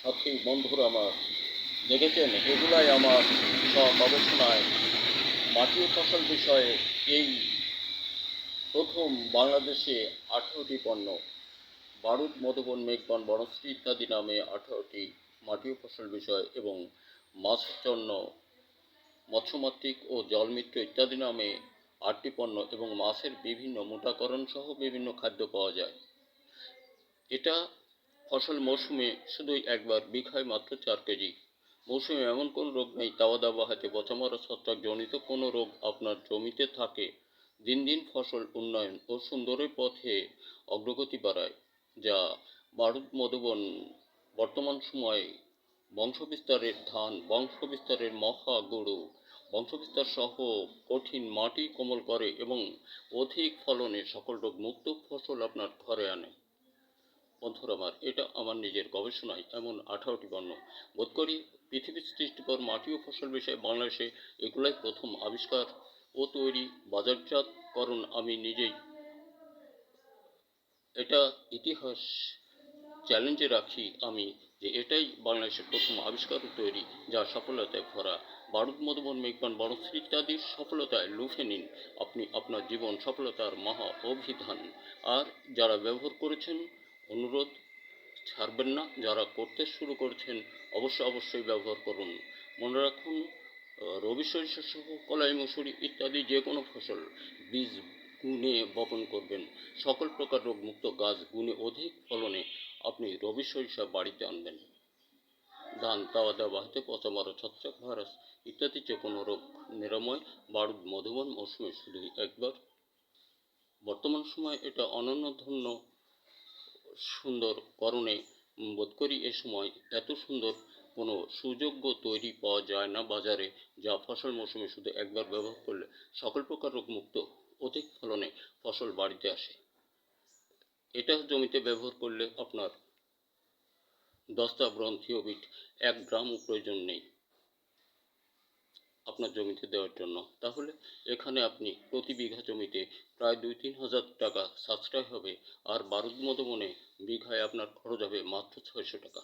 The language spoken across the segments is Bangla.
সাথী বন্ধুরা আমার দেখেছেন, এগুলাই আমার সব গবেষণায় মাটি ও ফসল বিষয়ে এই প্রথম বাংলাদেশে 18টি পণ্য বারুদ, মধুবন, মেঘবন, বনশ্রী ইত্যাদি নামে 18টি মাটি ও ফসল বিষয় এবং মাছের জন্য মৎস্যমাতৃক ও জলমিত্র ইত্যাদি নামে 8টি পণ্য এবং মাছের বিভিন্ন মোটাকরণ সহ বিভিন্ন খাদ্য পাওয়া যায়। এটা ফসল মৌসুমে শুধুই একবার, বিঘায় মাত্র 4 কেজি। মৌসুমে এমন কোনো রোগ নেই, তাওয়া দাওয়া হাতে পচামরা ছত্রাক জনিত কোনো রোগ আপনার জমিতে থাকে। দিন দিন ফসল উন্নয়ন ও সুন্দরের পথে অগ্রগতি বাড়ায়, যা বারুদ মধুবন বর্তমান সময়ে বংশবিস্তারের ধান, বংশবিস্তারের মহাগুরু, বংশবিস্তার সহ কঠিন মাটি কোমল করে এবং অধিক ফলনে সকল রোগ মুক্ত ফসল আপনার ঘরে আনে। বন্ধুরা আমার, এটা আমার নিজের গবেষণায় এমন 18টি পণ্য। বোধ করি পৃথিবীর সৃষ্টিকর মাটি ও ফসল বিষয়ে বাংলাদেশে এগুলাই প্রথম আবিষ্কার ও তৈরি, বাজারজাতকরণ। আমি নিজেই এটা ইতিহাস চ্যালেঞ্জে রাখি আমি, যে এটাই বাংলাদেশের প্রথম আবিষ্কার ও তৈরি, যা সফলতায় ভরা। বারুদ, মধুবন, মেঘবান, বনশ্রী ইত্যাদির সফলতায় লুফে নিন আপনি আপনার জীবন সফলতার মহা অভিধান। আর যারা ব্যবহার করেছেন, অনুরোধ ছাড়বেন না। যারা করতে শুরু করেছেন, অবশ্যই ব্যবহার করুন। মনে রাখুন, রবি সরিষা সহ কলাই, মসুরি ইত্যাদি যে কোনো ফসল বীজ গুণে বপন করবেন। সকল প্রকার রোগমুক্ত গাছ গুণে অধিক ফলনে আপনি রবি সরিষা বাড়িতে আনবেন। ধান, তাওয়া দাওয়া হাতে পচামারা ছত্রাক, ভাইরাস ইত্যাদি যে কোনো রোগ নিরাময় বারুদ মধুবন মৌসুমে শুধুই একবার। বর্তমান সময় এটা অনন্যধন্য সুন্দর করণে বোধ করি এ সময় এত সুন্দর কোনো সুযোগ্য তৈরি পাওয়া যায় না বাজারে, যা ফসল মৌসুমে শুধু একবার ব্যবহার করলে সকল প্রকার রোগমুক্ত অধিক ফলনে ফসল বাড়িতে আসে। এটা জমিতে ব্যবহার করলে আপনার দস্তা ব্রন্থিওবিট 1 গ্রামও প্রয়োজন নেই আপনার জমিতে দেওয়ার জন্য। তাহলে এখানে আপনি প্রতি বিঘা জমিতে প্রায় 2-3 হাজার টাকা সাশ্রয় হবে। আর বারুদ মধুবনে বিঘায় আপনার খরচ হবে মাত্র 600 টাকা।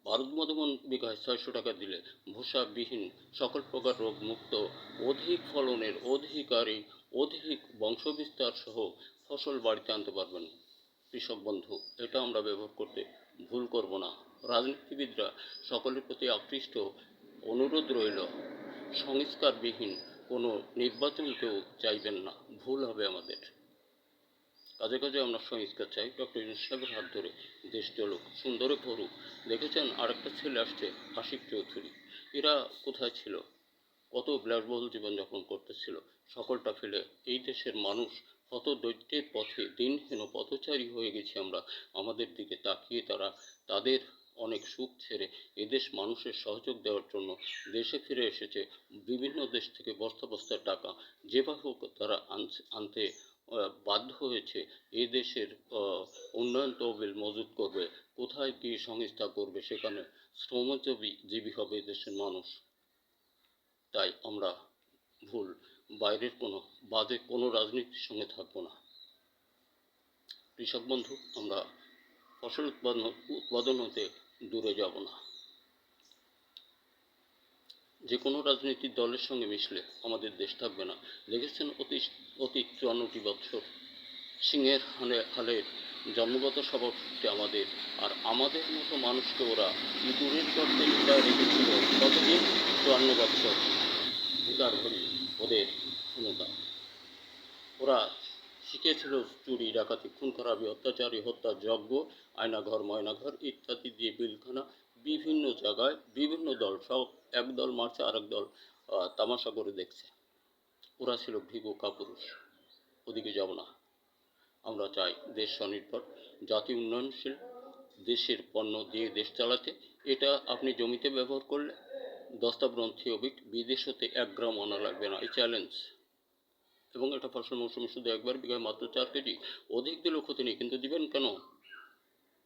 বারুদ মধুবন বিঘায় 600 টাকা দিলে ভূষাবিহীন সকল প্রকার রোগ মুক্ত অধিক ফলনের অধিকারী, অধিক বংশবিস্তার সহ ফসল বাড়িতে আনতে পারবেন। কৃষক বন্ধু, এটা আমরা ব্যবহার করতে ভুল করব না। রাজনীতিবিদরা সকলের প্রতি আকৃষ্ট, অনুরোধ রইল, সংস্কারবিহীন কোনো নির্বাচন কেউ চাইবেন না, ভুল হবে আমাদের। কাজে কাজে আমরা সংস্কার চাই। ডক্টর ইউনূস সাহেবের হাত ধরে দেশ চলুক, সুন্দরে ভরুক। দেখেছেন আরেকটা ছেলে আসছে, আশিক চৌধুরী। এরা কোথায় ছিল? কত বিলাসবহুল জীবনযাপন করতেছিল, সকলটা ফেলে। এই দেশের মানুষ কত দৈত্যের পথে দিনহীন পথচারী হয়ে গেছি আমরা। আমাদের দিকে তাকিয়ে তারা তাদের অনেক সুখ ছেড়ে এদেশ মানুষের সহযোগ দেওয়ার জন্য দেশে ফিরে এসেছে। বিভিন্ন দেশ থেকে বস্তা বস্তা টাকা যেভাবে হোক তারা আনতে বাধ্য হয়েছে। এই দেশের উন্নয়ন তহবিল মজুত করবে, কোথায় কী সংস্থা করবে, সেখানে শ্রমজীবী হবে দেশের মানুষ। তাই আমরা ভুল, বাইরের কোনো বাজে কোনো রাজনীতির সঙ্গে থাকবো না। কৃষক বন্ধু, আমরা ফসল উৎপাদন হতে দূরে যাব না। যে কোনো রাজনৈতিক দলের সঙ্গে মিশলে আমাদের দেশ থাকবে না। দেখেছেন অতীত 54টি বছর সিংহের হালের জন্মগত স্বভাবসূত্রে আমাদের, আর আমাদের মতো মানুষকে ওরা ইঁদুরের গর্তে লুকায় রেখেছিল কতদিন? 54 বছর। উদার হরি ওদের ক্ষমতা। ওরা শিখেছিল চুরি, ডাকাতি, খুন খারাপি, অত্যাচারী, হত্যা, যজ্ঞ, আয়নাঘর, ময়নাঘর ইত্যাদি দিয়ে বিলখানা বিভিন্ন জায়গায় বিভিন্ন দল, সব এক দল মারছে আর এক দল তামাশা করে দেখছে। ওরা ছিল ভৃগু কাপুরুষ। ওদিকে যাব না। আমরা চাই দেশ স্বনির্ভর, জাতি উন্নয়নশীল, দেশের পণ্য দিয়ে দেশ চালাতে। এটা আপনি জমিতে ব্যবহার করলে দস্তা ব্রন্থিওবিট বিদেশ হতে 1 গ্রাম আনা লাগবে না, এই চ্যালেঞ্জ। এবং এটা ফসল মৌসুমে শুধু একবার, বিঘায় মাত্র 4 কেজি। অধিক দিলেও ক্ষতি নেই, কিন্তু দিবেন কেন?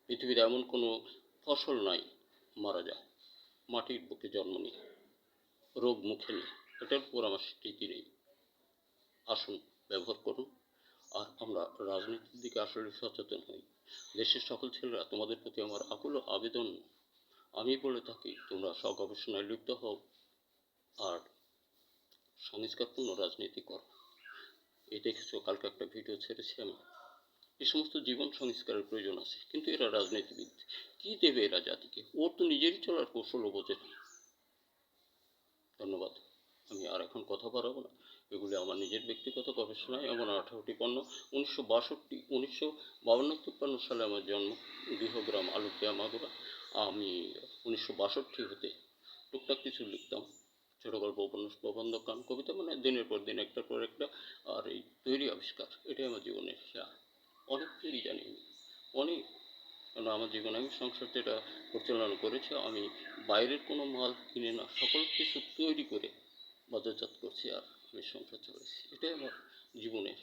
পৃথিবীর এমন কোনো ফসল নাই মারা যায় মাটির বুকে জন্ম নিয়ে, রোগ মুখে নেই। এটার উপর আমার স্বীকৃতি নেই। আসুন ব্যবহার করুন। আর আমরা রাজনীতির দিকে আসলে সচেতন হই। দেশের সকল ছেলেরা, তোমাদের প্রতি আমার আকুল আবেদন, আমি বলে থাকি তোমরা স্বগবেষণায় লিপ্ত হও আর সংস্কারপূর্ণ রাজনীতি করো। এই দেখেছো কালকে একটা ভিডিও ছেড়েছি আমি। এই সমস্ত জীবন সংস্কারের প্রয়োজন আছে, কিন্তু এরা রাজনীতিবিদ, কি দেবে এরা জাতিকে? ওর তো নিজেরই চলার কৌশলও বোঝে না। ধন্যবাদ। আমি আর এখন কথা বাড়াবো না। এগুলি আমার নিজের ব্যক্তিগত গবেষণায়। এমন 18টি পণ্য। 1952 সালে আমার জন্ম, গৃহগ্রাম আলুকিয়া মাগুরা। আমি 1962 হতে টুকটাক কিছু লিখতাম, ছোট গল্প, উপন্যাস, প্রবন্ধ, গান, কবিতা, মানে দিনের পর দিন একটার পর একটা। আর এই তৈরি আবিষ্কার, এটাই আমার জীবনের অনেক তৈরি জানি আমি, অনেক। কারণ আমার জীবনে আমি সংসার যেটা পরিচালনা করেছি, আমি বাইরের কোনো মাল কিনে না, সকল কিছু তৈরি করে বাজারজাত করছি আর আমি সংসার চালাচ্ছি। এটাই আমার জীবনের